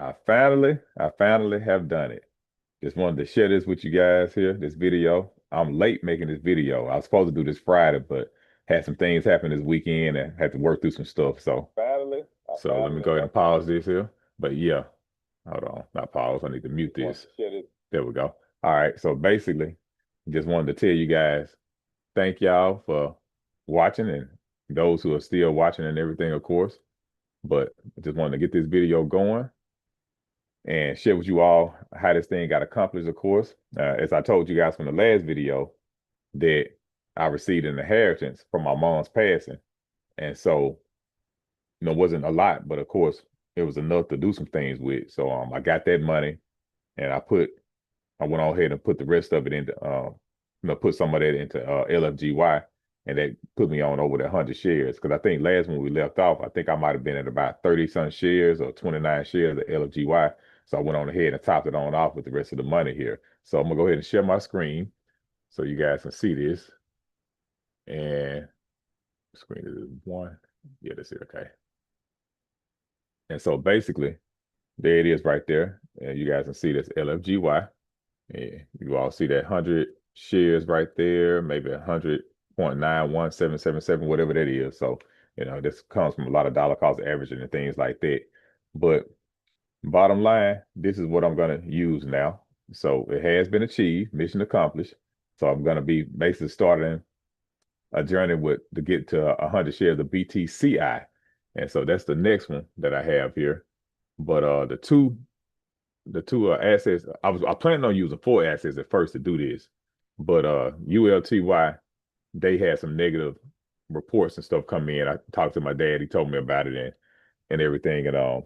I finally have done it. Just wanted to share this with you guys here, this video. I'm late making this video. I was supposed to do this Friday, but had some things happen this weekend and had to work through some stuff. So let me go ahead and pause this here. But yeah, hold on, not pause. I need to mute this. There we go. All right. So basically, just wanted to tell you guys, thank y'all for watching and those who are still watching and everything, of course. But I just wanted to get this video going and share with you all how this thing got accomplished, of course. As I told you guys from the last video, that I received an inheritance from my mom's passing. And so, it wasn't a lot, but of course, it was enough to do some things with. So I got that money and I went on ahead and put the rest of it into, put some of that into LFGY, and that put me on over the 100 shares. Because I think last when we left off, I think I might have been at about 30 some shares or 29 shares of LFGY. So I went on ahead and topped it on off with the rest of the money here. So I'm gonna go ahead and share my screen so you guys can see this. And screen is one. Yeah, that's it. Okay. And so basically, there it is right there. And you guys can see this LFGY. Yeah, you all see that 100 shares right there, maybe 100.91777, whatever that is. So, this comes from a lot of dollar cost averaging and things like that. But bottom line, this is what I'm going to use now. So it has been achieved, mission accomplished. So I'm going to be basically starting a journey to get to 100 shares of BTCI. And so that's the next one that I have here. But the two assets, I planned on using 4 assets at first to do this, but ULTY, they had some negative reports and stuff come in. I talked to my dad, he told me about it and everything, and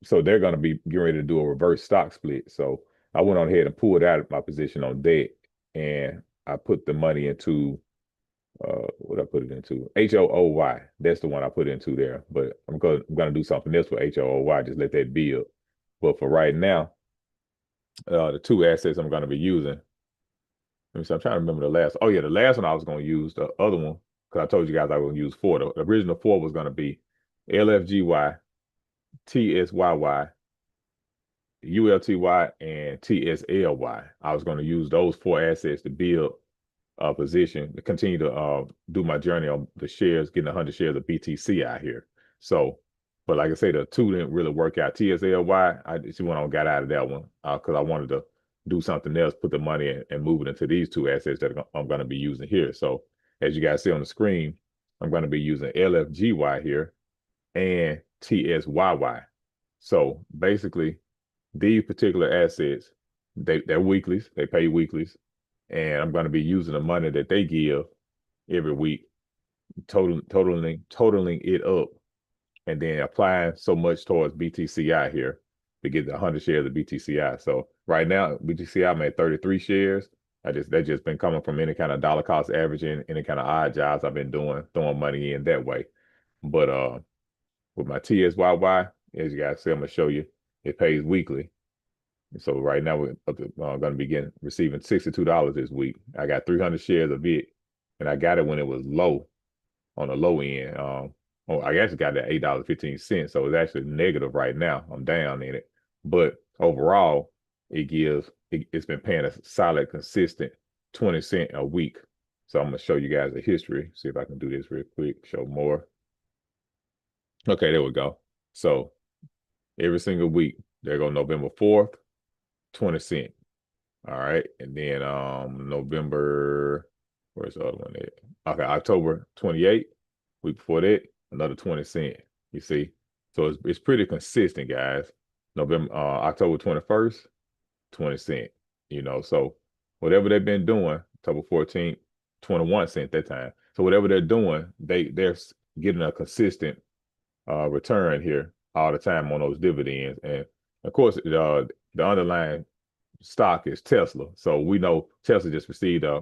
so they're going to be getting ready to do a reverse stock split. So I went on ahead and pulled out of my position on that, and I put the money into what I put it into, HOOY. That's the one I put into there. But I'm gonna do something else with HOOY. Just let that build. But for right now, the 2 assets I'm going to be using. Let me see, I'm trying to remember the last. Oh yeah, the last one I was going to use, the other one, because I told you guys I was going to use 4. The original 4 was going to be LFGY, TSYY, ULTY, and TSLY. I was going to use those 4 assets to build a position to continue to do my journey on the shares, getting 100 shares of BTC out here. So, but like I say, the 2 didn't really work out. TSLY, I just went on, got out of that one because I wanted to do something else, put the money in, and move it into these 2 assets that I'm going to be using here. So, as you guys see on the screen, I'm going to be using LFGY here and TSYY. So basically, these particular assets, they're weeklies. They pay weeklies, and I'm going to be using the money that they give every week, totaling it up, and then applying so much towards BTCI here to get the 100 shares of BTCI. So right now, BTCI I'm at 33 shares. They just been coming from any kind of dollar cost averaging, any kind of odd jobs I've been doing, throwing money in that way. But with my TSYY, as you guys see, I'm gonna show you, it pays weekly. So right now we're going to begin receiving $62 this week. I got 300 shares of it, and I got it when it was low, on the low end. I actually got it at $8.15, so it's actually negative right now. I'm down in it, but overall, it's been paying a solid, consistent 20 cents a week. So I'm gonna show you guys the history. See if I can do this real quick. Show more. Okay, there we go. So every single week, there go November 4th. 20 cent. All right. And then November, where's the other one at? Okay, October 28th, week before that, another 20 cent. You see? So it's pretty consistent, guys. October 21st, 20 cent. So whatever they've been doing, October 14th, 21 cent that time. So whatever they're doing, they're getting a consistent return here all the time on those dividends. And of course, the underlying stock is Tesla. So we know Tesla just received they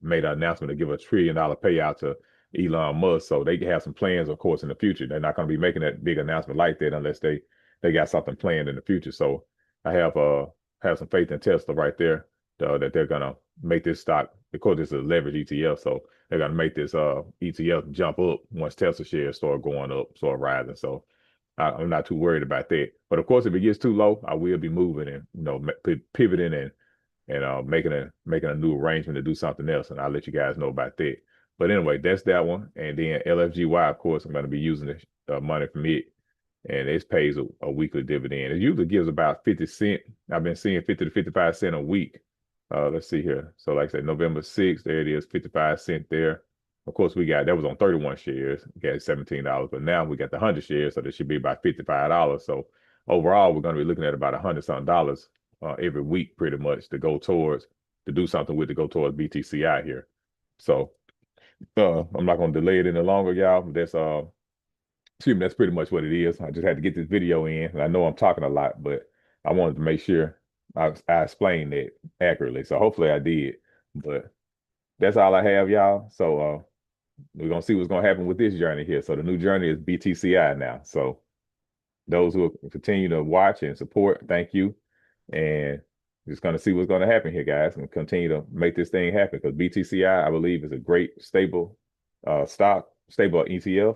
made an announcement to give a $1 trillion payout to Elon Musk. So they have some plans, of course, in the future. They're not going to be making that big announcement like that unless they got something planned in the future. So I have some faith in Tesla right there, that they're gonna make this stock, because it's a leverage ETF. So they're gonna make this ETF jump up once Tesla shares start going up, start rising. So I'm not too worried about that. But of course, if it gets too low, I will be moving and pivoting and making a new arrangement to do something else, and I'll let you guys know about that. But anyway, that's that one. And then LFGY, of course, I'm going to be using the money from it, and it pays a weekly dividend. It usually gives about 50 cents. I've been seeing 50 to 55 cents a week. Let's see here. So like I said, November 6th, there it is, 55 cents there. Of course, that was on 31 shares, got $17, but now we got the 100 shares, so this should be about $55. So overall, we're going to be looking at about $100 every week, pretty much, to do something with to go towards BTCI here. So I'm not going to delay it any longer, y'all. That's pretty much what it is. I just had to get this video in, and I know I'm talking a lot, but I wanted to make sure I explained that accurately. So hopefully I did. But that's all I have, y'all. So we're gonna see what's gonna happen with this journey here. So the new journey is BTCI now. So those who will continue to watch and support, thank you. And just gonna see what's gonna happen here, guys, and continue to make this thing happen, because BTCI, I believe, is a great stable stable ETF,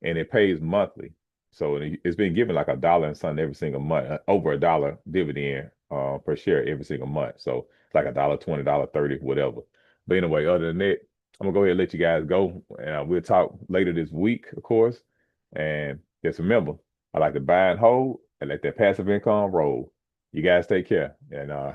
and it pays monthly. So it's been given like $1 and something every single month, over $1 dividend per share every single month. So it's like $1.20, $1.30, whatever. But anyway, other than that, I'm gonna go ahead and let you guys go. We'll talk later this week, of course. And just remember, I like to buy and hold and let that passive income roll. You guys take care. And